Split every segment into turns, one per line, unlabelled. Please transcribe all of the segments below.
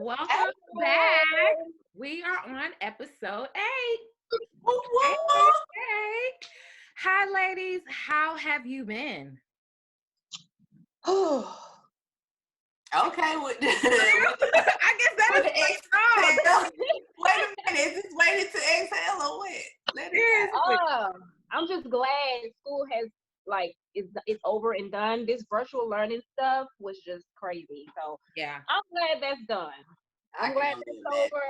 welcome back. We are on episode 8. Hey, hey, hey. Hi, ladies. How have you been?
Okay.
I guess that is
strong. Wait a minute. Is this waiting to exhale or what?
I'm just glad school has it's over and done. This virtual learning stuff was just crazy. So
yeah,
I'm glad that's done. I'm glad that's over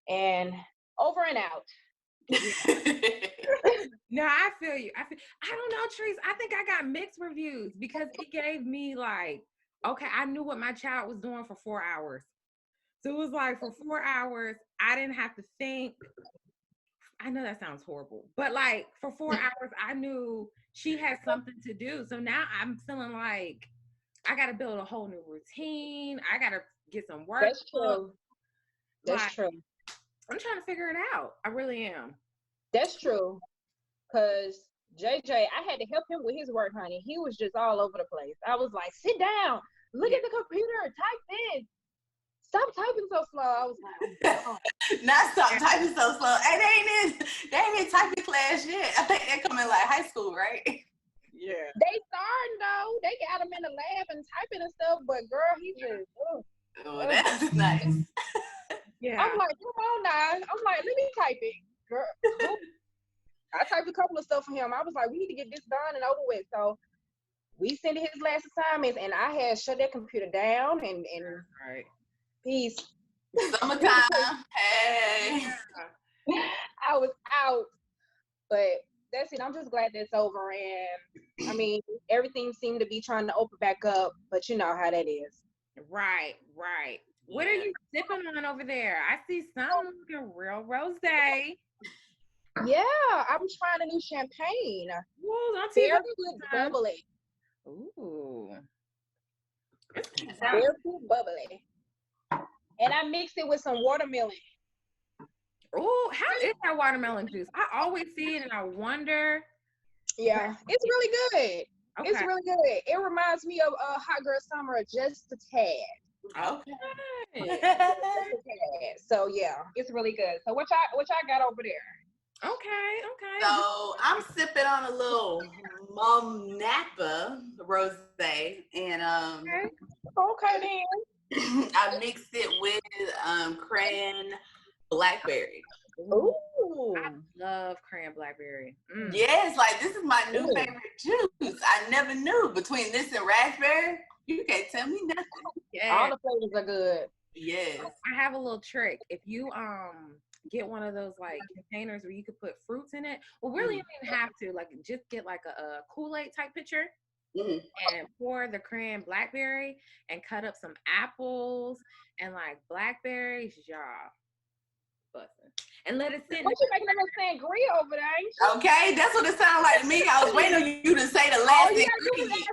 and over and out.
No, I feel you. I don't know, Trees. I think I got mixed reviews because it gave me okay, I knew what my child was doing for 4 hours. So it was like for 4 hours, I didn't have to think. I know that sounds horrible, but for 4 hours, I knew she had something to do. So now I'm feeling like I got to build a whole new routine. I got to get some work.
That's true. That's true.
I'm trying to figure it out. I really am.
That's true. Because JJ, I had to help him with his work, honey. He was just all over the place. I was like, sit down. Look at the computer. Type in. Stop typing so slow. I was like, oh.
Not stop typing so slow. Hey, they ain't in typing class yet. I think they're coming high school, right?
Yeah.
They starting though. They got him in the lab and typing and stuff, but girl, he just
oh, that's nice.
Yeah. I'm like, come on now. I'm like, let me type it. Girl. I typed a couple of stuff for him. I was like, we need to get this done and over with. So we sent his last assignments and I had shut that computer down and
right.
Peace.
Summertime. Hey.
I was out. But that's it. I'm just glad that's over. And I mean, everything seemed to be trying to open back up, but you know how that is.
Right. What are you sipping on over there? I see something looking real rosé.
Yeah, I'm trying a new champagne.
Ooh, don't
Very good bubbly.
Ooh.
Very good bubbly. And I mixed it with some watermelon.
Oh, how is that watermelon juice? I always see it and I wonder.
Yeah, it's really good. Okay. It's really good. It reminds me of Hot Girl Summer just a tad.
Okay.
So yeah, it's really good. So what y'all got over there?
Okay.
So I'm sipping on a little Mom Napa rosé and
okay then.
I mixed it with cran blackberry.
Ooh.
I love cran blackberry.
Yes, this is my new favorite juice. I never knew between this and raspberry. You can't tell me nothing.
Yeah. All the flavors are good.
Yes.
I have a little trick. If you get one of those containers where you could put fruits in it, well, really you don't even have to. Just get a Kool-Aid type pitcher and pour the cran blackberry and cut up some apples and blackberries, y'all. Bussin'. And let it sit.
What you making a little sangria over there?
Okay, that's what it sounded like to me. I was waiting on you to say the last ingredient.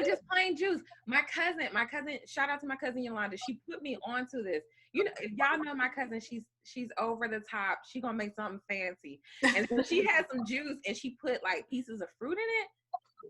Just plain juice. My cousin, shout out to my cousin Yolanda. She put me onto this. You know, if y'all know my cousin, she's over the top. She gonna make something fancy. And so she had some juice and she put pieces of fruit in it.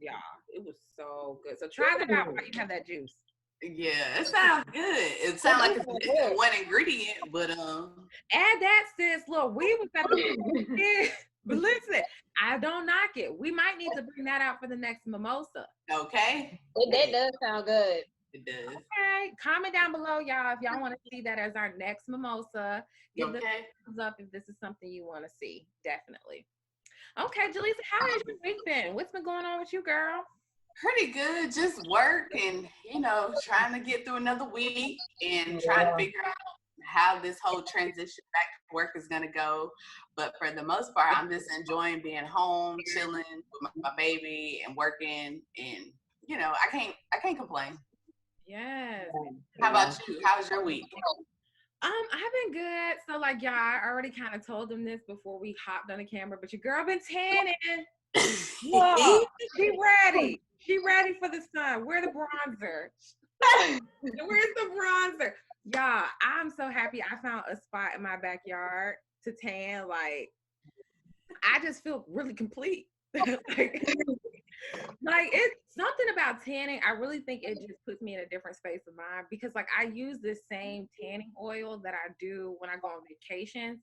Y'all, it was so good. So try that out while you have that juice.
Yeah, it sounds good. It sounds like it's one ingredient, but
add that, sis. Look, we was at the but listen, I don't knock it. We might need to bring that out for the next mimosa.
Okay.
That does sound good.
It does.
Okay. Comment down below, y'all, if y'all want to see that as our next mimosa. Give the thumbs up if this is something you want to see. Definitely. Okay, Jaleesa, how has your week been? What's been going on with you, girl?
Pretty good. Just work and, trying to get through another week and trying to figure out how this whole transition back to work is going to go. But for the most part, I'm just enjoying being home, chilling with my baby and working. And, I can't complain.
Yes.
How about you? How's your week?
I've been good. So y'all, I already kind of told them this before we hopped on the camera, but your girl been tanning. Whoa, she ready. She ready for the sun. Where's the bronzer? Where's the bronzer? Y'all, I'm so happy I found a spot in my backyard to tan. I just feel really complete. Like it's something about tanning. I really think it just puts me in a different space of mind because like I use this same tanning oil that I do when I go on vacations.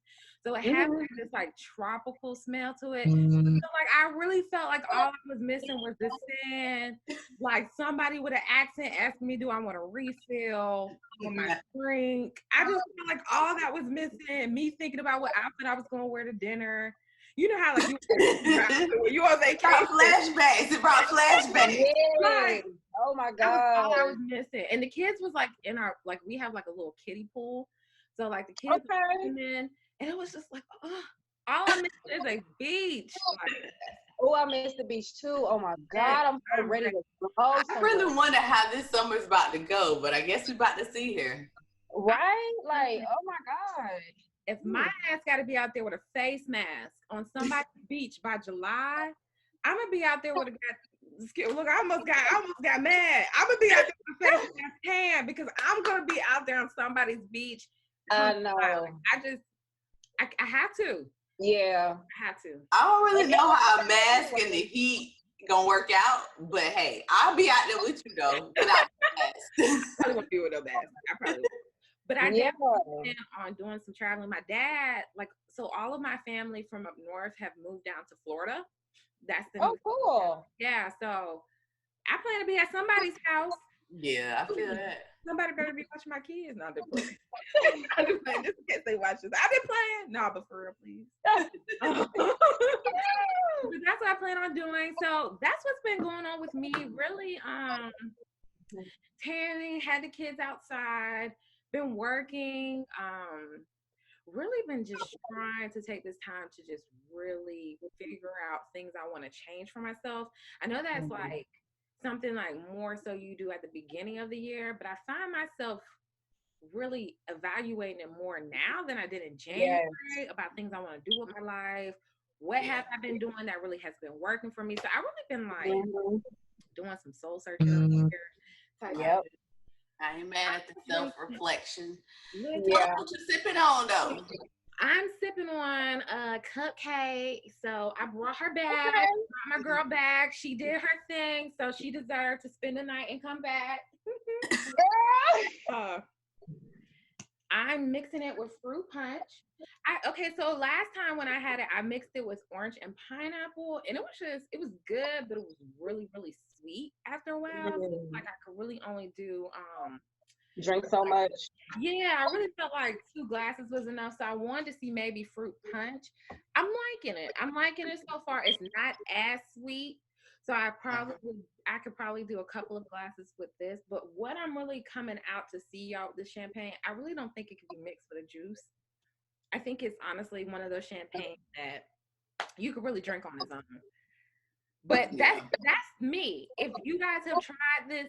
So it has like, this like tropical smell to it. So like I really felt like all I was missing was the sand. Like somebody with an accent asked me, do I want a refill for my drink? I just felt like all that was missing. Me thinking about what outfit I was going to wear to dinner. You know how like you on vacation.
It brought flashbacks.
Yes. Oh my God.
All I was missing. And the kids was like in our like we have like a little kiddie pool. So like the kids came in and it was just like, oh, all I missed is a beach. Like,
oh, I missed the beach too. Oh my God, I'm so ready to go.
I really wonder how this summer's about to go, but I guess we're about to see here.
Right? Like, oh my God.
If my ass got to be out there with a face mask on somebody's beach by July, I'm gonna be out there with a look. I almost got mad. I'm gonna be out there with a face mask tan because I'm gonna be out there on somebody's beach.
I know.
I have to.
Yeah,
I have to.
I don't really know how a mask and the heat gonna work out, but hey, I'll be out there with you though without the mask.
I probably won't be with no mask. I probably won't. But I definitely plan on doing some traveling. My dad, like, so all of my family from up north have moved down to Florida. That's the
cool.
Yeah, so I plan to be at somebody's house.
Yeah, I feel that.
Somebody better be watching my kids. No, they're playing. I'm just playing just in case they watch this. I've been playing. No, but for real, please. But that's what I plan on doing. So that's what's been going on with me. Really, tanning, had the kids outside, been working, really been just trying to take this time to just really figure out things I want to change for myself. I know that's like something like more so you do at the beginning of the year, but I find myself really evaluating it more now than I did in January about things I want to do with my life. What have I been doing that really has been working for me? So I really been like doing some soul searching over here.
I ain't mad at the self-reflection.
Yeah.
What you sipping on though?
I'm sipping on a cupcake. So I brought her back. Brought my girl back. She did her thing, so she deserved to spend the night and come back. I'm mixing it with fruit punch. So last time when I had it, I mixed it with orange and pineapple, and it was good, but it was really, really sweet after a while. So like I could really only do
drink so much.
Yeah, I really felt like 2 glasses was enough. So I wanted to see maybe fruit punch. I'm liking it. So far. It's not as sweet. So I could probably do a couple of glasses with this. But what I'm really coming out to see y'all with the champagne, I really don't think it can be mixed with a juice. I think it's honestly one of those champagnes that you could really drink on its own. But that's me. If you guys have tried this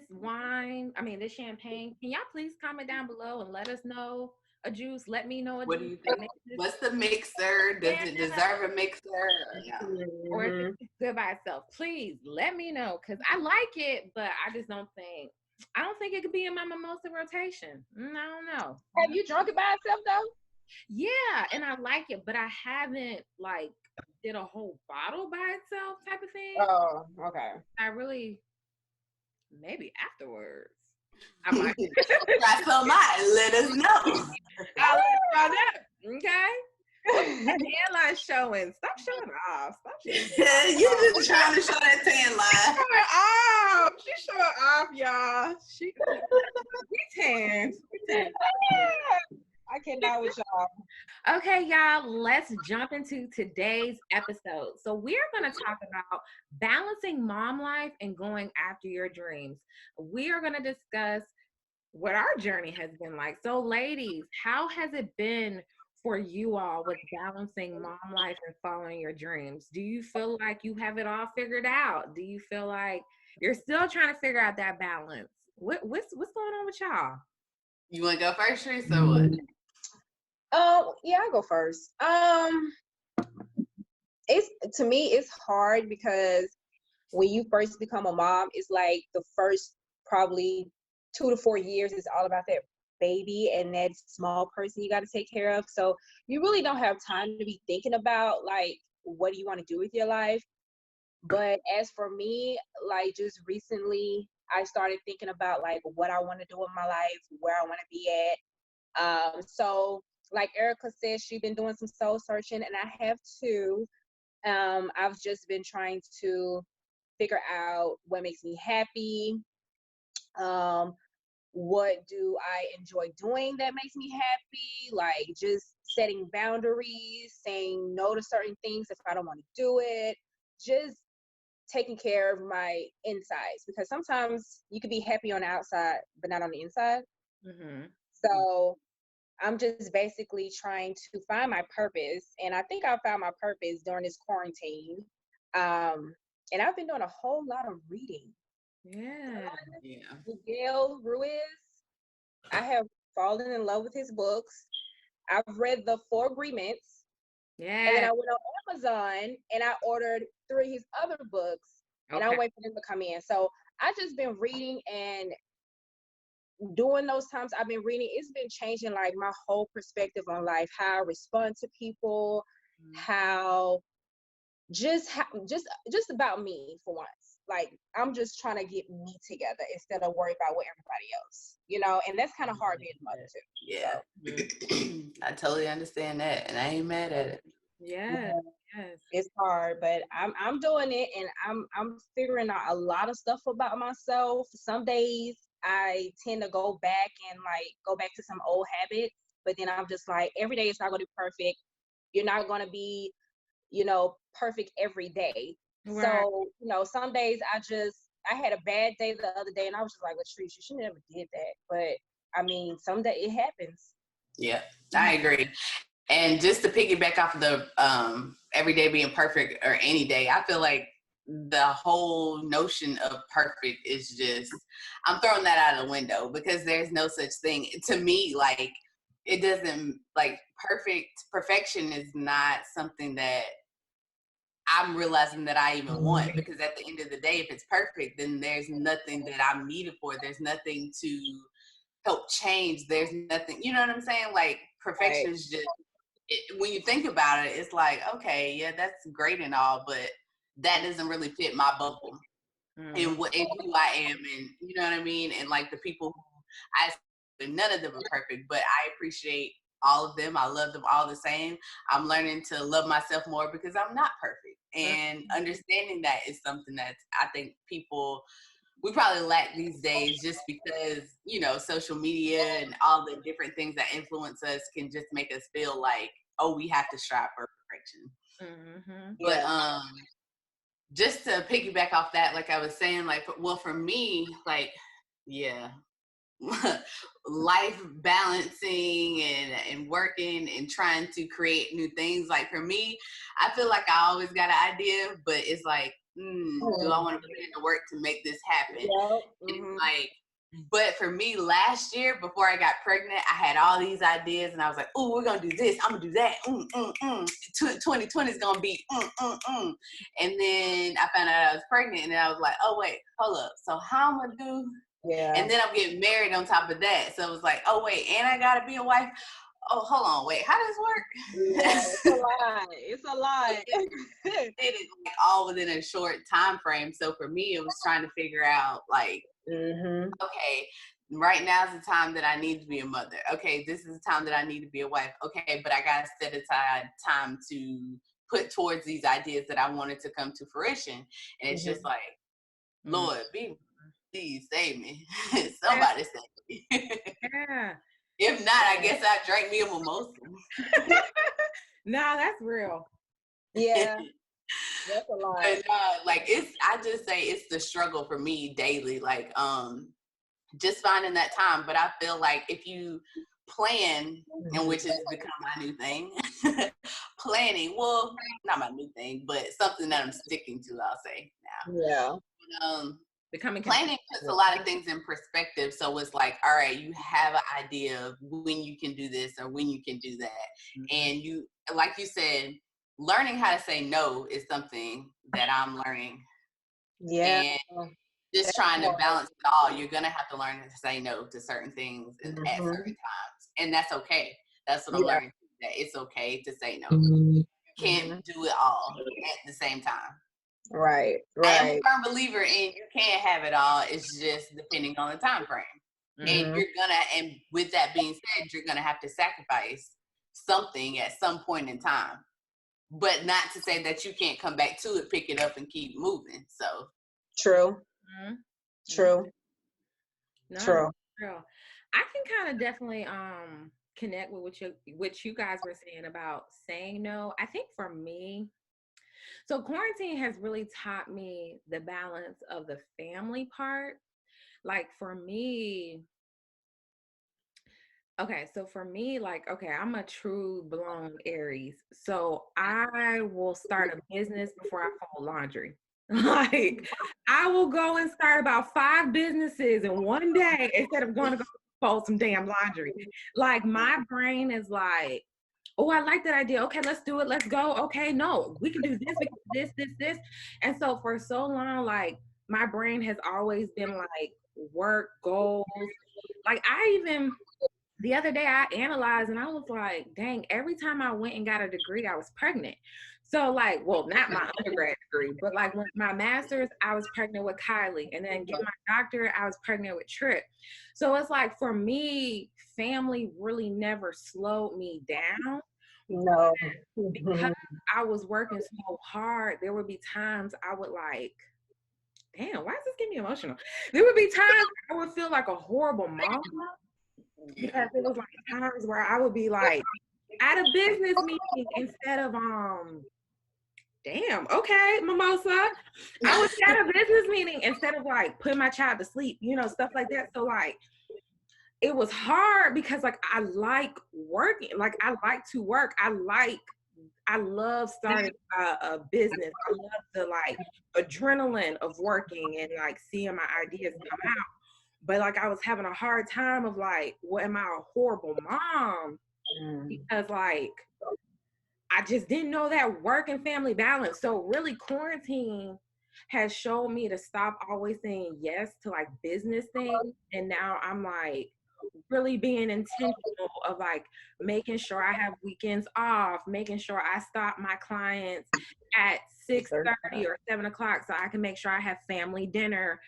champagne, can y'all please comment down below and let us know a juice? Let me know a
what
juice.
Do you think? What's the mixer? Does it deserve a mixer?
Or is it good by itself? Please let me know because I like it, but I don't think it could be in my mimosa rotation. I don't know.
Have you drunk it by itself though?
Yeah, and I like it, but I haven't like did a whole bottle by itself type of thing.
Oh, okay.
I really maybe afterwards. I might
try some out. Let us know.
I'll let you know. Okay. That tan line showing. Stop showing off.
You just trying to show that tan line.
Showing off. She's showing off, y'all. We tanned.
I cannot with y'all.
Okay, y'all, let's jump into today's episode. So we're going to talk about balancing mom life and going after your dreams. We are going to discuss what our journey has been like. So ladies, how has it been for you all with balancing mom life and following your dreams? Do you feel like you have it all figured out? Do you feel like you're still trying to figure out that balance? What's going on with y'all?
You want to go first, Reese, or what?
Yeah, I'll go first. To me, it's hard because when you first become a mom, it's like the first probably 2 to 4 years is all about that baby and that small person you got to take care of. So you really don't have time to be thinking about like what do you want to do with your life. But as for me, like just recently, I started thinking about like what I want to do in my life, where I want to be at. So like Erica said, she's been doing some soul searching, and I have too. I've just been trying to figure out what makes me happy. Um, what do I enjoy doing that makes me happy? Like just setting boundaries, saying no to certain things if I don't want to do it. Just taking care of my insides, because sometimes you could be happy on the outside but not on the inside.
Mm-hmm.
So I'm just basically trying to find my purpose, and I think I found my purpose during this quarantine. And I've been doing a whole lot of reading.
Yeah.
Yeah.
Miguel Ruiz, I have fallen in love with his books. I've read the Four Agreements, and then
Yeah.
I went on Amazon and I ordered three of his other books, and I'm
Okay.
waiting for them to come in. So I just been reading, and during those times I've been reading, it's been changing like my whole perspective on life, how I respond to people, how just about me for once. Like I'm just trying to get me together instead of worry about what everybody else, and that's kind of hard being a mother too.
Yeah. I totally understand that, and I ain't mad at it.
Yeah. Yes.
It's hard, but I'm doing it, and I'm figuring out a lot of stuff about myself. Some days I tend to go back and like go back to some old habits, but then I'm just like, every day it's not going to be perfect. You're not going to be, perfect every day.
Right.
So, some days I had a bad day the other day, and I was just like, Latrice, you should never did that. But I mean, someday it happens.
Yeah, I agree. And just to piggyback off of the every day being perfect or any day, I feel like the whole notion of perfect is just, I'm throwing that out of the window, because there's no such thing. To me, like, it doesn't, like, perfection is not something that I'm realizing that I even want, because at the end of the day, if it's perfect, then there's nothing that I'm needed for. There's nothing to help change. There's nothing, you know what I'm saying? Like, perfection
Right.
is just, when you think about it, it's like, okay, yeah, that's great and all, but that doesn't really fit my bubble and who I am, and you know what I mean? And like the people who none of them are perfect, but I appreciate all of them. I love them all the same. I'm learning to love myself more because I'm not perfect. And understanding that is something that I think we probably lack these days, just because, social media and all the different things that influence us can just make us feel like, oh, we have to strive for perfection.
Mm-hmm.
But just to piggyback off that, like I was saying, like, well, for me, like, yeah, life balancing and working and trying to create new things. Like, for me, I feel like I always got an idea, but it's like, do I want to put in the work to make this happen? And like, but for me, last year, before I got pregnant, I had all these ideas, and I was like, oh, we're going to do this. I'm going to do that. 2020 is going to be, And then I found out I was pregnant, and then I was like, oh, wait, hold up. So how am I going to do?
Yeah.
And then I'm getting married on top of that. So it was like, oh, wait, and I got to be a wife. Oh, hold on, wait, how does this work?
Yeah, it's a lot. It's a lot.
It is like all within a short time frame. So for me, it was trying to figure out, like, okay, right now is the time that I need to be a mother. Okay, this is the time that I need to be a wife. Okay, but I got to set aside time to put towards these ideas that I wanted to come to fruition. And it's just like, Lord, please save me. Somebody save me.
Yeah.
If not, I guess I drank me a mimosa.
Nah, that's real.
Yeah. That's a lot.
But like, I just say it's the struggle for me daily. Like, just finding that time. But I feel like if you plan, and which has become my new thing, planning, well, not my new thing, but something that I'm sticking to, I'll say now.
Yeah.
Becoming
planning puts a lot of things in perspective. So it's like, all right, you have an idea of when you can do this or when you can do that. And you, like you said, learning how to say no is something that I'm learning.
Yeah.
And just trying to balance it all. You're going to have to learn to say no to certain things at certain times. And that's okay. That's what I'm learning. That it's okay to say no. You can't do it all at the same time.
Right.
I am a firm believer in you can't have it all. It's just depending on the time frame. And and with that being said, you're gonna have to sacrifice something at some point in time. But not to say that you can't come back to it, pick it up, and keep moving. So
true. True.
No,
true.
I can kind of definitely connect with what you guys were saying about saying no. I think for me, so quarantine has really taught me the balance of the family part. Like for me, I'm a true blown Aries. So I will start a business before I fold laundry. Like I will go and start about 5 businesses in one day instead of going to go fold some damn laundry. Like my brain is like, oh, I like that idea. Okay, let's do it. Let's go. Okay, no, we can do this, we can do this. And so for so long, like my brain has always been like work goals. Like the other day I analyzed and I was like, dang, every time I went and got a degree, I was pregnant. So like, well, not my undergrad degree, but like with my master's, I was pregnant with Kylie. And then get my doctorate, I was pregnant with Trip. So it's like, for me, family really never slowed me down.
No.
Because I was working so hard, there would be times I would like, damn, why is this getting me emotional? There would be times I would feel like a horrible mom. Because it was like times where I would be like at a business meeting instead of okay, Mimosa. I was at a business meeting instead of like putting my child to sleep, stuff like that. So like it was hard because like I like working, like I like to work. I love starting a business. I love the like adrenaline of working and like seeing my ideas come out. But like I was having a hard time of like, well, am I a horrible mom? Because like I just didn't know that work and family balance. So really quarantine has shown me to stop always saying yes to like business things. And now I'm like really being intentional of like making sure I have weekends off, making sure I stop my clients at 6:30 or 7:00 so I can make sure I have family dinner.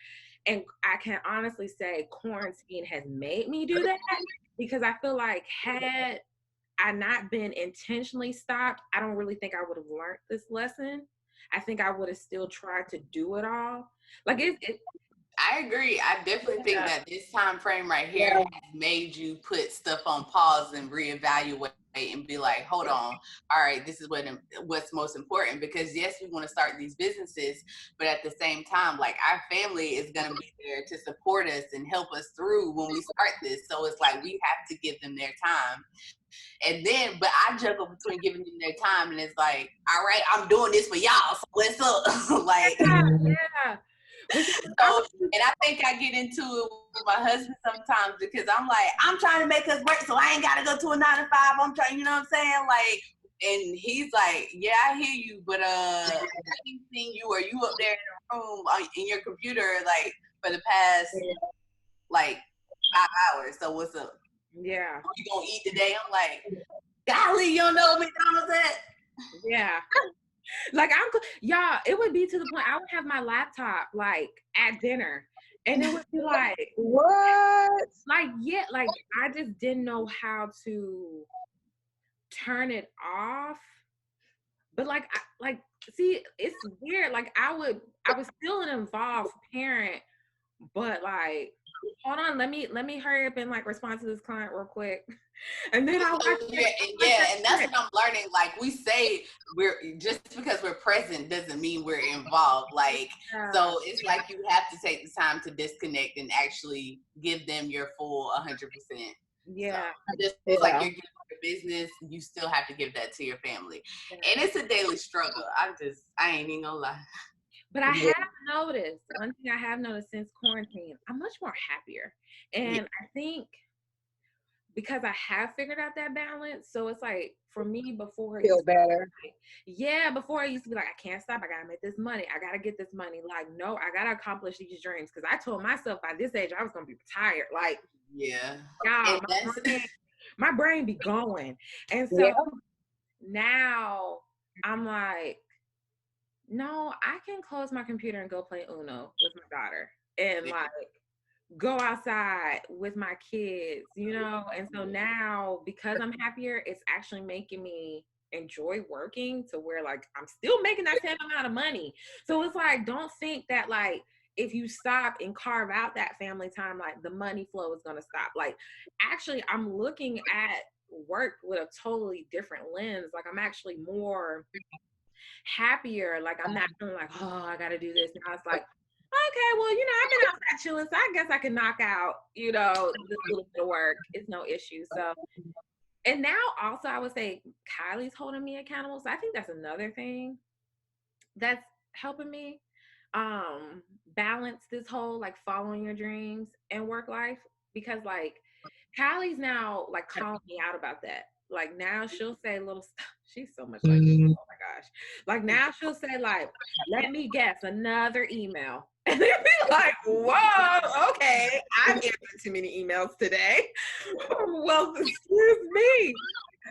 And I can honestly say quarantine has made me do that, because I feel like had I not been intentionally stopped, I don't really think I would have learned this lesson. I think I would have still tried to do it all. Like
I agree. I definitely think that this time frame right here has made you put stuff on pause and reevaluate and be like, hold on, all right, this is what's most important. Because yes, we want to start these businesses, but at the same time, like our family is going to be there to support us and help us through when we start this. So it's like we have to give them their time. And then, but I juggle between giving them their time and it's like, all right, I'm doing this for y'all, so what's up? Like,
yeah.
So, and I think I get into it with my husband sometimes because I'm like, I'm trying to make us work, so I ain't got to go to a 9 to 5. I'm trying, you know what I'm saying? Like, and he's like, yeah, I hear you, but I ain't seen you or you up there in the room in your computer like for the past like 5 hours. So what's up?
Yeah.
You gonna eat today? I'm like, golly, you don't know what McDonald's at?
Yeah. Like y'all, it would be to the point I would have my laptop like at dinner and it would be like,
what?
Like, yeah, like I just didn't know how to turn it off. But like see, it's weird. Like I was still an involved parent, but like, hold on, let me hurry up and like respond to this client real quick. And then I watch
and that's what I'm learning. Like we say, we're just because we're present doesn't mean we're involved. Like so, it's like you have to take the time to disconnect and actually give them your full 100%.
Yeah,
so, just like you're giving your business, you still have to give that to your family, and it's a daily struggle. I ain't even gonna lie.
But I have noticed one thing I have noticed since quarantine, I'm much more happier, and I think because I have figured out that balance. So it's like for me before
feel better.
Before I used to be like, I can't stop. I gotta make this money. I gotta get this money. Like, no, I gotta accomplish these dreams. Cause I told myself by this age I was gonna be retired. Like, y'all, my brain be going. And so now I'm like, No, I can close my computer and go play Uno with my daughter and like go outside with my kids, you know? And so now because I'm happier, it's actually making me enjoy working to where like I'm still making that same amount of money. So it's like, don't think that like if you stop and carve out that family time, like the money flow is going to stop. Like actually, I'm looking at work with a totally different lens. Like I'm actually more happier. Like I'm not feeling like, oh, I gotta do this. Now it's like, okay, well, you know, I've been outside chilling, so I guess I can knock out, you know, this little bit of work. It's no issue. So, and now also I would say Kylie's holding me accountable. So I think that's another thing that's helping me balance this whole like following your dreams and work life because like Kylie's now like calling me out about that. Like now she'll say little stuff. She's so much like, oh my gosh. Like now she'll say like, let me guess, another email. And they'll be like, whoa, okay, I've answered too many emails today. Well, excuse me.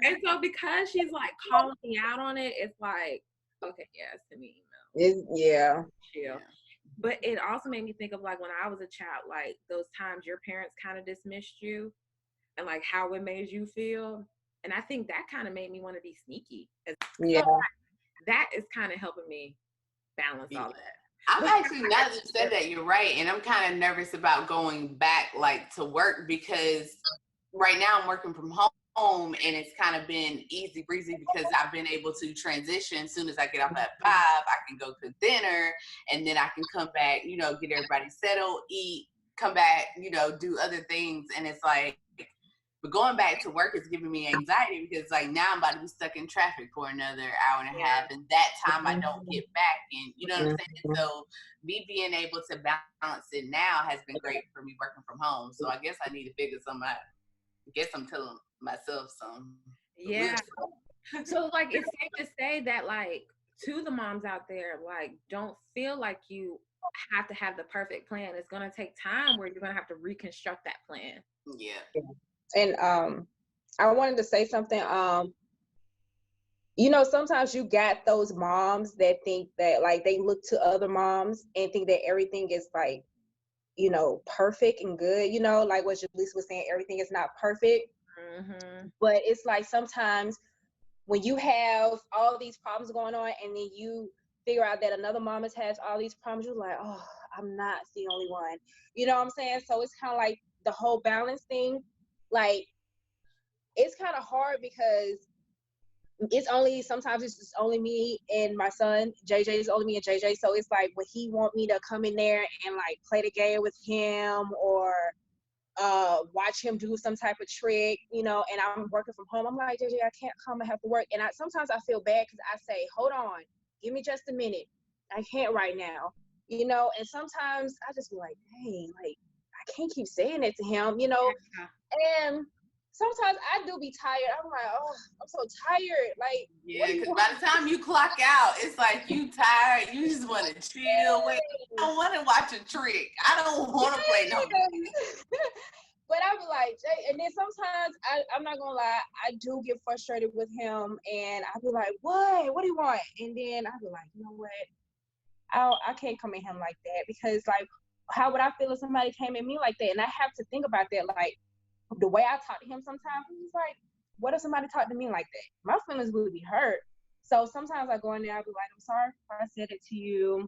And so because she's like calling me out on it, it's like, okay, yeah, send me email.
Yeah.
Chill. But it also made me think of like when I was a child, like those times your parents kind of dismissed you and like how it made you feel. And I think that kind of made me want to be sneaky.
Yeah.
So, like, that is kind of helping me balance all that.
I'm actually, now that you said that, you're right. And I'm kind of nervous about going back like to work because right now I'm working from home and it's kind of been easy breezy because I've been able to transition. As soon as I get off at 5, I can go cook dinner and then I can come back, you know, get everybody settled, eat, come back, you know, do other things. And it's like, but going back to work is giving me anxiety because like now I'm about to be stuck in traffic for another hour and a half. And that time I don't get back. And you know what I'm saying? So me being able to balance it now has been great for me working from home. So I guess I need to figure something out. I guess I'm telling myself some.
Yeah. So like it's safe to say that like to the moms out there, like don't feel like you have to have the perfect plan. It's gonna take time where you're gonna have to reconstruct that plan.
Yeah.
And I wanted to say something. You know, sometimes you got those moms that think that like they look to other moms and think that everything is like, you know, perfect and good. You know, like what Jaleesa was saying, everything is not perfect.
Mm-hmm.
But it's like sometimes when you have all these problems going on and then you figure out that another mom has all these problems, you're like, oh, I'm not the only one. You know what I'm saying? So it's kind of like the whole balance thing. Like, it's kind of hard because sometimes it's just only me and my son. JJ is only me and JJ. So it's like when he want me to come in there and like play the game with him or watch him do some type of trick, you know, and I'm working from home. I'm like, JJ, I can't come, I have to work. And sometimes I feel bad because I say, hold on, give me just a minute. I can't right now, you know, and sometimes I just be like, dang, like, I can't keep saying it to him, you know, and sometimes I do be tired. I'm like, oh, I'm so tired. Like,
yeah, because by the time you clock out, it's like you tired. You just want to chill. Wait, I don't want to watch a trick. I don't want to play no game.
But I be like, Jay, and then sometimes I'm not gonna lie, I do get frustrated with him, and I be like, what do you want? And then I be like, you know what? I can't come at him like that because like, how would I feel if somebody came at me like that? And I have to think about that, like. The way I talk to him sometimes, he's like, what if somebody talked to me like that? My feelings would be hurt. So sometimes I go in there, I'll be like, I'm sorry if I said it to you.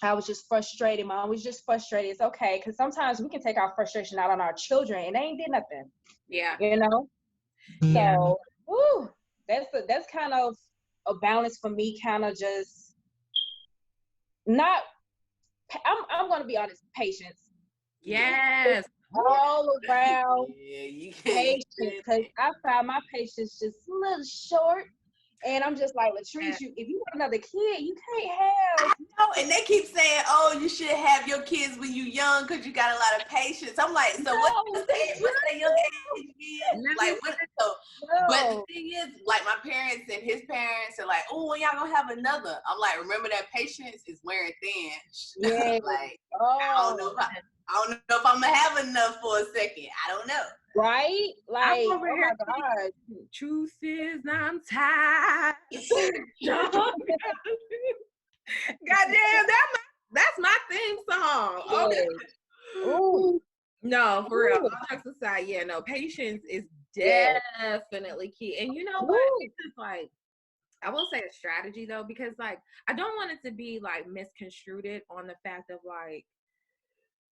I was just frustrated. Mom was just frustrated. It's okay. Because sometimes we can take our frustration out on our children and they ain't did nothing.
Yeah.
You know? Yeah. So, woo, that's kind of a balance for me, kind of just not, I'm going to be honest, patience.
Yes.
All around
patience,
because I found my patience just a little short. And I'm just like, Latrice, if you want another kid, you can't have.
I know, and they keep saying, oh, you should have your kids when you're young because you got a lot of patience. I'm like, so what's that young age again? Like, but the thing is, like, my parents and his parents are like, oh, when y'all gonna have another? I'm like, remember that patience is wearing thin.
Yeah.
Like, I don't know if I'm gonna have enough for a second. I don't know.
Right? Like,
I'm over here.
My God.
Truth is, I'm tired. Goddamn, that's my theme song. Okay.
Ooh.
No, for real.
Ooh.
All jokes aside, yeah, no, patience is
Yes.
definitely key. And you know what?
Ooh.
It's just like, I will say a strategy though, because like I don't want it to be like misconstrued on the fact of like,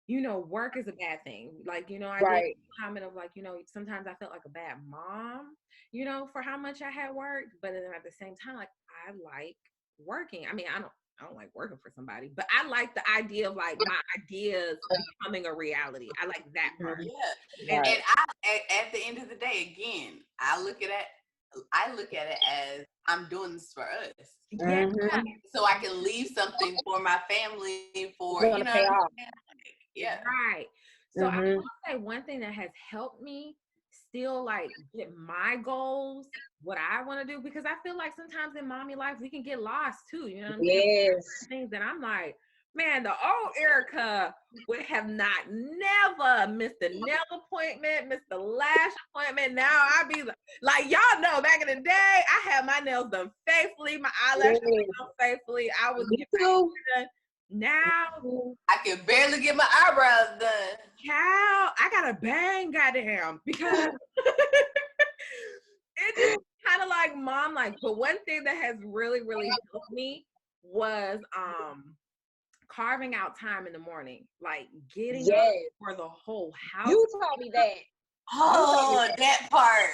you know, work is a bad thing. Like, you know, I did
Right.
a comment of like, you know, sometimes I felt like a bad mom, you know, for how much I had worked. But then at the same time, like I like working. I mean, I don't like working for somebody, but I like the idea of like my ideas becoming a reality. I like that part.
Yeah.
And
Right.
And at the end of the day, again, I look at it as I'm doing this for us.
yeah,
Mm-hmm.
So I can leave something for my family, for,
Gonna pay off.
yeah.
right. So I
Mm-hmm.
will say one thing that has helped me still like get my goals, what I want to do, because I feel like sometimes in mommy life we can get lost too. You know what I'm saying?
Yes.
Things that I'm like, man, the old Erica would have not never missed a nail appointment, missed the lash appointment. Now I be like y'all know back in the day, I had my nails done faithfully, my eyelashes done faithfully. I was
Me
getting
too.
done. Now,
I can barely get my eyebrows done.
child, I got a bang, goddamn, because it just kind of like mom like. But one thing that has really, really helped me was carving out time in the morning, like getting up
Yes.
for the whole house.
You taught me that.
Oh, that part.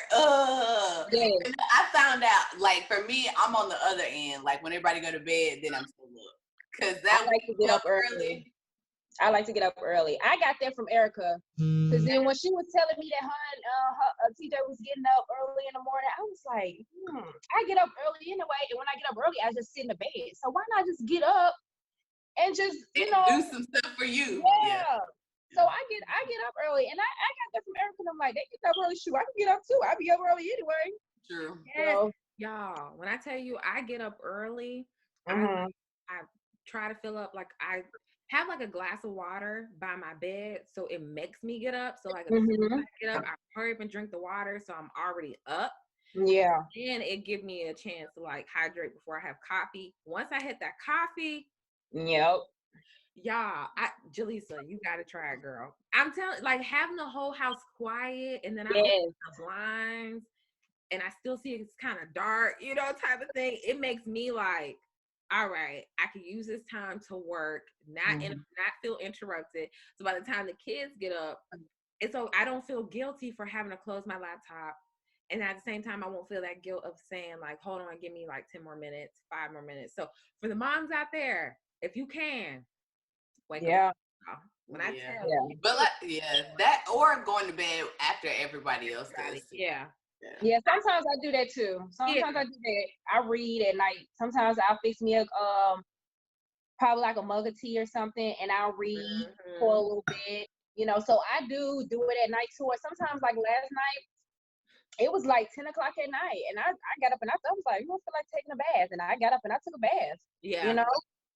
Yes.
And I found out, like, for me, I'm on the other end. Like, when everybody go to bed, then I'm still up. Because
I
that
like to get up early. I like to get up early. I got that from Erica. Because then when she was telling me that her TJ was getting up early in the morning, I was like, I get up early anyway. And when I get up early, I just sit in the bed. So why not just get up and just,
and do some stuff for you.
Yeah. So I get up early. And I got that from Erica. And I'm like, they get up early. Shoot, I can get up too. I be up early anyway.
True.
Yes,
So,
y'all. When I tell you I get up early,
mhm.
I try to fill up like I have like a glass of water by my bed, so it makes me get up. So like as soon as I get up, I hurry up and drink the water, so I'm already up.
Yeah.
And it give me a chance to like hydrate before I have coffee. Once I hit that coffee,
Yep.
y'all, Jaleesa, you gotta try it, girl. I'm telling, like having the whole house quiet, and then I open
Yes.
the blinds, and I still see it's kind of dark, you know, type of thing. It makes me like, all right, I can use this time to work, not feel interrupted. So by the time the kids get up, it's so I don't feel guilty for having to close my laptop. And at the same time, I won't feel that guilt of saying like, hold on, give me like 10 more minutes, 5 more minutes. So for the moms out there, if you can, wake up. When I tell you.
But like, that or going to bed after everybody else does.
Yeah, sometimes I do that too. Sometimes I do that. I read at night. Sometimes I'll fix me a probably like a mug of tea or something, and I'll read for a little bit. You know, so I do it at night too. Or sometimes like last night, it was like 10 o'clock at night, and I got up and I was like, you don't feel like taking a bath, and I got up and I took a bath.
Yeah.
You know,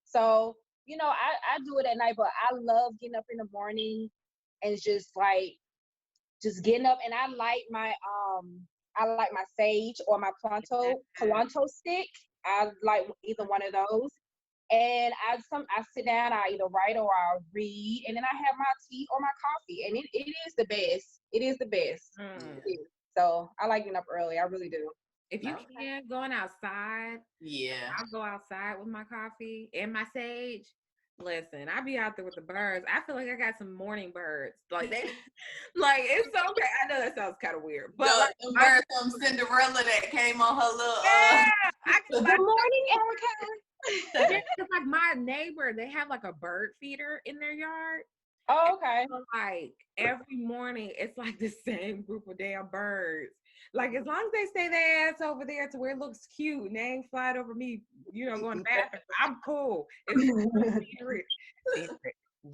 so you know I do it at night, but I love getting up in the morning and just getting up, and I light my sage or my Planto stick. I like either one of those. And I sit down, I either write or I'll read, and then I have my tea or my coffee, and it is the best. It is the best. So I like getting up early. I really do.
If you can, going outside. I'll go outside with my coffee and my sage. Listen, I be out there with the birds. I feel like I got some morning birds. Like they, like it's okay. I know that sounds kind of weird, but like
the bird from Cinderella that came on her little.
Good morning, Erica.
Yeah, it's like my neighbor, they have like a bird feeder in their yard.
Oh, okay.
So like every morning, it's like the same group of damn birds. Like as long as they stay their ass over there to where it looks cute and they ain't flying over me, you know, going to the bathroom, I'm cool. It's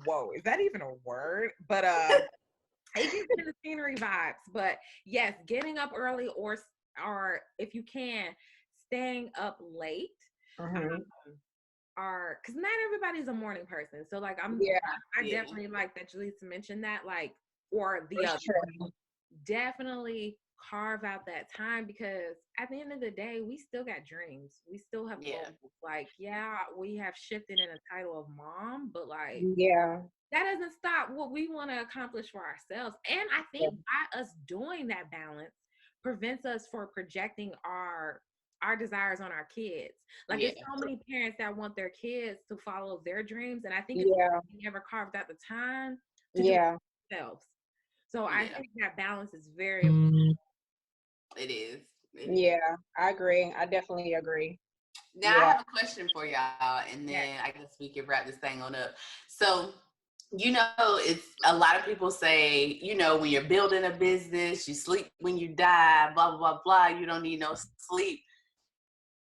whoa, is that even a word? But it gives me the scenery vibes. But yes, getting up early or if you can, staying up late. Are because not everybody's a morning person. So like I definitely like that Jaleesa mentioned that, like, or the other. Definitely carve out that time, because at the end of the day, we still got dreams. We still have goals. Like, yeah, we have shifted in a title of mom, but like,
Yeah.
that doesn't stop what we want to accomplish for ourselves. And I think by us doing that balance prevents us from projecting our desires on our kids. Like, there's so many parents that want their kids to follow their dreams, and I think if they never carved out the time to do it themselves. So I think that balance is very important.
It is.
I agree. I definitely agree.
Now I have a question for y'all, and then I guess we can wrap this thing on up. So, you know, it's a lot of people say, you know, when you're building a business, you sleep when you die, blah, blah, blah, blah. You don't need no sleep.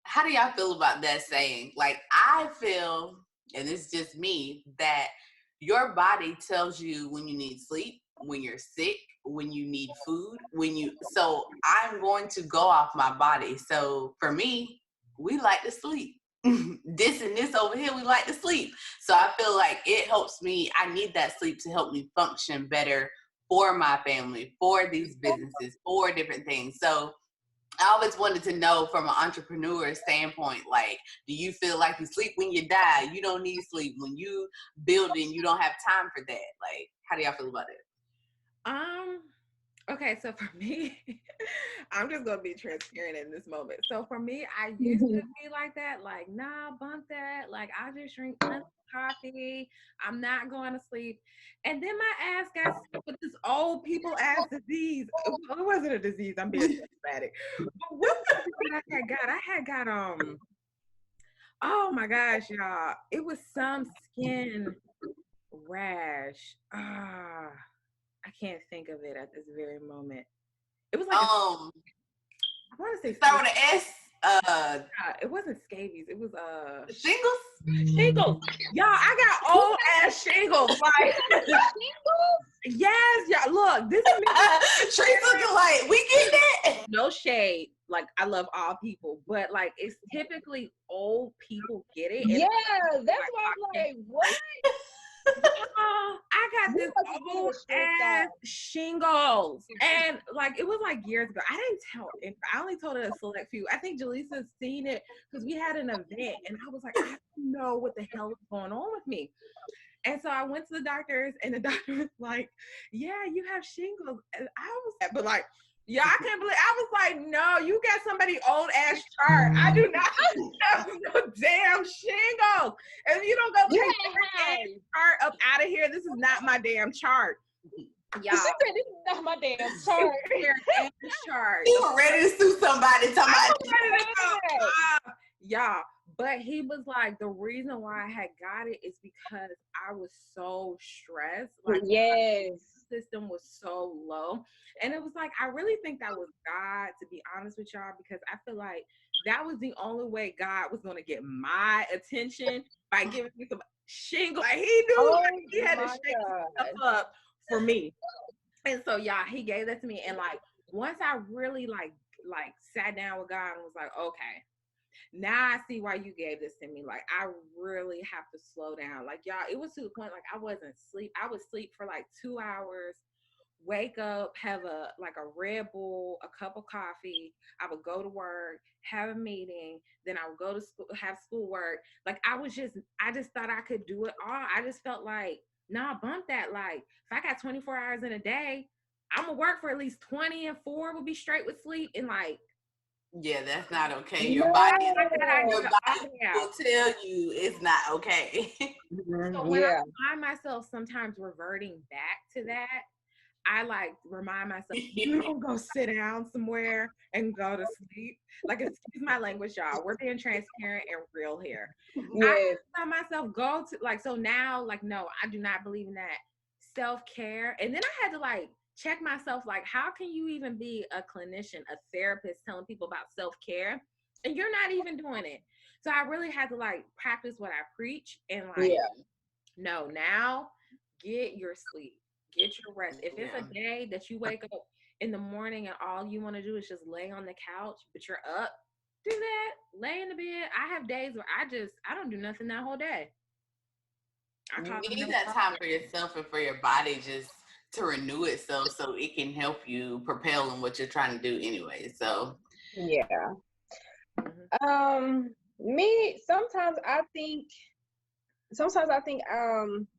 How do y'all feel about that saying? Like, I feel, and it's just me, that your body tells you when you need sleep, when you're sick, when you need food, so I'm going to go off my body. So for me, we like to sleep. This and this over here, we like to sleep. So I feel like it helps me. I need that sleep to help me function better for my family, for these businesses, for different things. So I always wanted to know from an entrepreneur standpoint, like, do you feel like you sleep when you die? You don't need sleep. When you building, you don't have time for that. Like, how do y'all feel about it?
Okay, so for me, I'm just gonna be transparent in this moment. So for me, I used to be like that, like, nah, bunk that. Like, I just drink coffee. I'm not going to sleep. And then my ass got sick with this old people ass disease. It wasn't a disease. I'm being dramatic. But what was it that I had got oh my gosh, y'all. It was some skin rash. I can't think of it at this very moment. It was like I want to say
start with an S.
It wasn't scabies. It was
shingles.
Shingles. Y'all, I got old ass shingles. Like shingles. Yes, y'all. Look, this is me.
Trees looking like we get that.
No shade. Like, I love all people, but like, it's typically old people get it.
Yeah, that's why I'm like, what?
I got this old ass shingles, and like, it was like years ago. I didn't tell. I only told a select few. I think Jaleesa's seen it because we had an event, and I was like, I don't know what the hell is going on with me. And so I went to the doctors, and the doctor was like, "Yeah, you have shingles." And I was, but like, yeah, I can't believe. I was like, "No, you got somebody old ass chart. I do not have no damn shingles. And you don't go take the chart up out of here. This is not my damn chart."
Y'all, this is not my damn chart.
Chart.
You were ready to sue somebody.
Yeah. But he was like, the reason why I had got it is because I was so stressed. Like, my system was so low. And it was like, I really think that was God, to be honest with y'all, because I feel like that was the only way God was going to get my attention, by giving me some shingle. Like, he knew he had to shake stuff up for me. And so, yeah, he gave that to me. And like, once I really like sat down with God and was like, okay, now I see why you gave this to me. Like, I really have to slow down. Like, y'all, it was to the point, like, I wasn't sleep. I would sleep for like 2 hours, wake up, have a Red Bull, a cup of coffee. I would go to work, have a meeting, then I would go to school, have schoolwork. Like, I just thought I could do it all. I just felt like, nah, bump that. Like, if I got 24 hours in a day, I'm gonna work for at least 20, and 4 would be straight with sleep. And like,
yeah, that's not okay. Your body will tell you it's not okay.
So when I find myself sometimes reverting back to that, I like remind myself, you don't go sit down somewhere and go to sleep. Like, excuse my language, y'all. We're being transparent and real here. I tell myself, go to, like, so now, like, no, I do not believe in that self-care. And then I had to like check myself, like, how can you even be a clinician, a therapist, telling people about self-care, and you're not even doing it? So I really had to like practice what I preach, and like, no, now get your sleep, get your rest. If it's a day that you wake up in the morning and all you want to do is just lay on the couch, but you're up, do that. Lay in the bed. I have days where I don't do nothing that whole day.
You need that time for yourself and for your body just to renew itself so it can help you propel in what you're trying to do anyway. So
yeah. Me, sometimes I think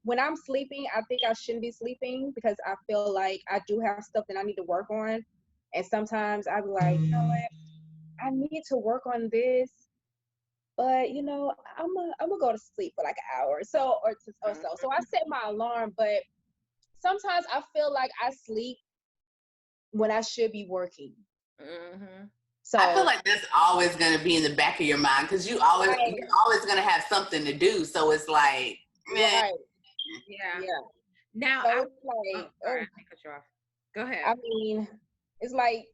when I'm sleeping, I think I shouldn't be sleeping because I feel like I do have stuff that I need to work on. And sometimes I be like, you know what, I need to work on this, but you know, I'm gonna go to sleep for like an hour or so. So I set my alarm, but sometimes I feel like I sleep when I should be working.
So I feel like that's always going to be in the back of your mind because you're always going to have something to do. So it's like, man.
Right.
Yeah. Now,
so it's like,
sorry, I cut you off. Go ahead.
I mean, it's like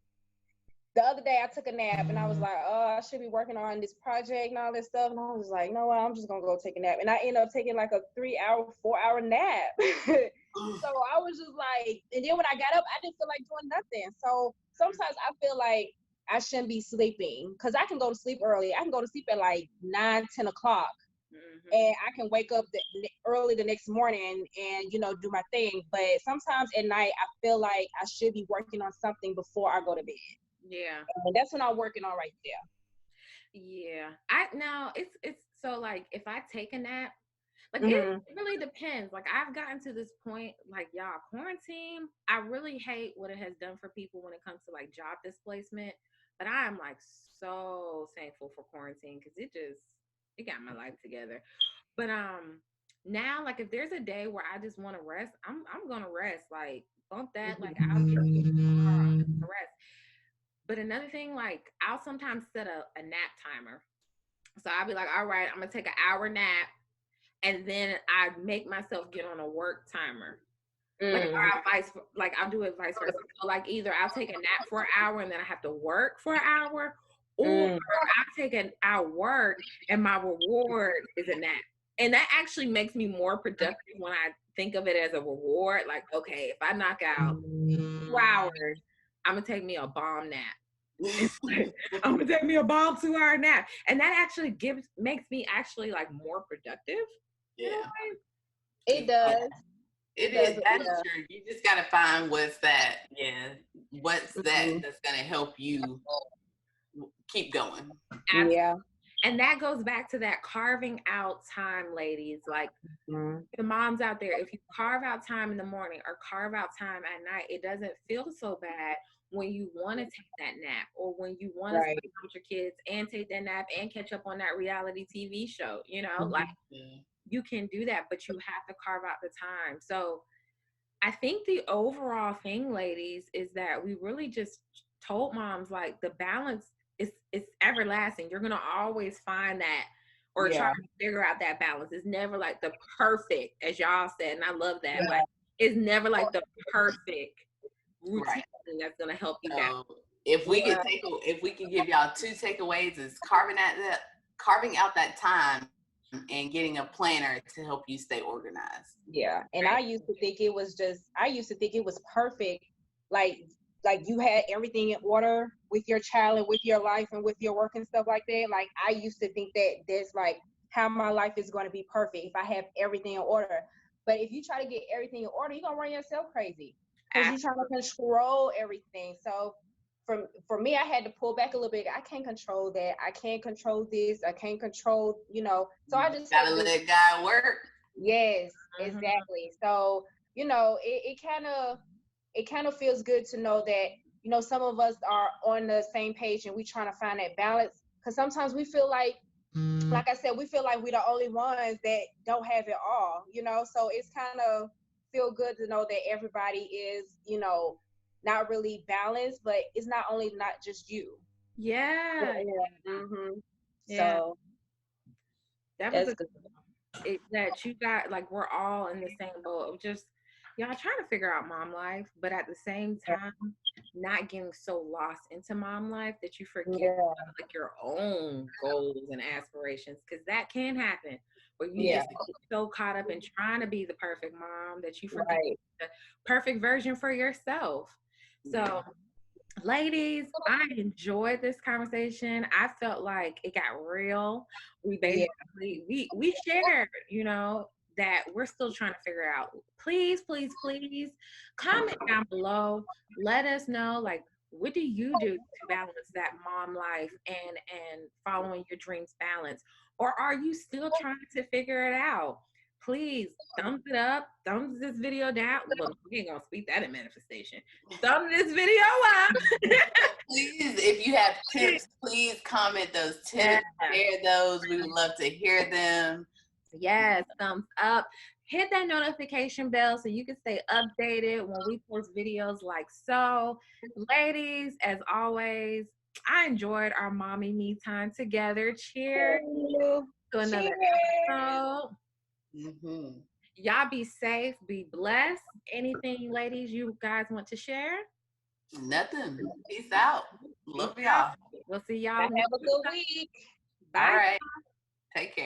the other day I took a nap and I was like, oh, I should be working on this project and all this stuff. And I was like, you know what, I'm just going to go take a nap. And I ended up taking like a 4-hour nap. So I was just like, and then when I got up, I didn't feel like doing nothing. So sometimes I feel like I shouldn't be sleeping because I can go to sleep early. I can go to sleep at like 9-10 o'clock. And I can wake up early the next morning and, you know, do my thing. But sometimes at night, I feel like I should be working on something before I go to bed.
Yeah.
And that's what I'm working on right there.
Yeah. It's so like if I take a nap, like it really depends. Like I've gotten to this point, like y'all, quarantine, I really hate what it has done for people when it comes to like job displacement. But I am like so thankful for quarantine because it got my life together. But now like if there's a day where I just want to rest, I'm gonna rest. Like bump that, like I'll get rest. But another thing, like I'll sometimes set a nap timer. So I'll be like, all right, I'm gonna take an hour nap, and then I make myself get on a work timer. Like I'll do it vice versa. So like either I'll take a nap for an hour and then I have to work for an hour, or I'll take an hour work and my reward is a nap. And that actually makes me more productive when I think of it as a reward. Like, okay, if I knock out 2 hours, I'm gonna take me a bomb nap. I'm gonna take me a bomb 2-hour nap. And that actually makes me actually like more productive.
Yeah.
It does.
It is. That's true. You just gotta find what's that. Yeah. What's that that's gonna help you keep going.
Absolutely. Yeah.
And that goes back to that carving out time, ladies. Like the moms out there, if you carve out time in the morning or carve out time at night, it doesn't feel so bad when you want to take that nap or when you want to spend with your kids and take that nap and catch up on that reality TV show. You know, like you can do that, but you have to carve out the time. So I think the overall thing, ladies, is that we really just told moms like the balance it's everlasting. You're gonna always find that or try to figure out that balance. It's never like the perfect, as y'all said, and I love that. Like it's never like the perfect routine that's gonna help you out.
If we can give y'all 2 takeaways, is carving out that time and getting a planner to help you stay organized.
Yeah, and I used to think it was perfect, like you had everything in order with your child and with your life and with your work and stuff like that. Like I used to think that there's like how my life is going to be perfect if I have everything in order. But if you try to get everything in order, you're gonna run yourself crazy because you're trying to control everything. So for me, I had to pull back a little bit. I can't control that. I can't control this. I can't control, you know. So I just
gotta let God work.
Yes, exactly. So, you know, it kind of feels good to know that, you know, some of us are on the same page and we trying to find that balance. Because sometimes we feel like I said, we feel like we're the only ones that don't have it all, you know. So it's kind of feel good to know that everybody is, you know, not really balanced, but it's not just you.
Yeah.
So
that's good. That you got, like, we're all in the same boat of just y'all trying to figure out mom life, but at the same time not getting so lost into mom life that you forget about, like, your own goals and aspirations, because that can happen where you just get so caught up in trying to be the perfect mom that you forget the perfect version for yourself. So ladies, I enjoyed this conversation. I felt like it got real. We basically we shared, you know, that we're still trying to figure out. Please, please, please comment down below. Let us know, like, what do you do to balance that mom life and following your dreams balance? Or are you still trying to figure it out? Please thumbs it up, thumbs this video down. Well, we ain't gonna speak that in manifestation. Thumb this video up.
Please, if you have tips, please comment those tips. Share those. We would love to hear them.
Yes, thumbs up. Hit that notification bell so you can stay updated when we post videos like so. Ladies, as always, I enjoyed our mommy me time together. Cheers to another episode. Y'all be safe, be blessed. Anything, ladies, you guys want to share?
Nothing. Peace out. Love y'all.
We'll see y'all.
Have a good week.
Bye.
All right. Take care.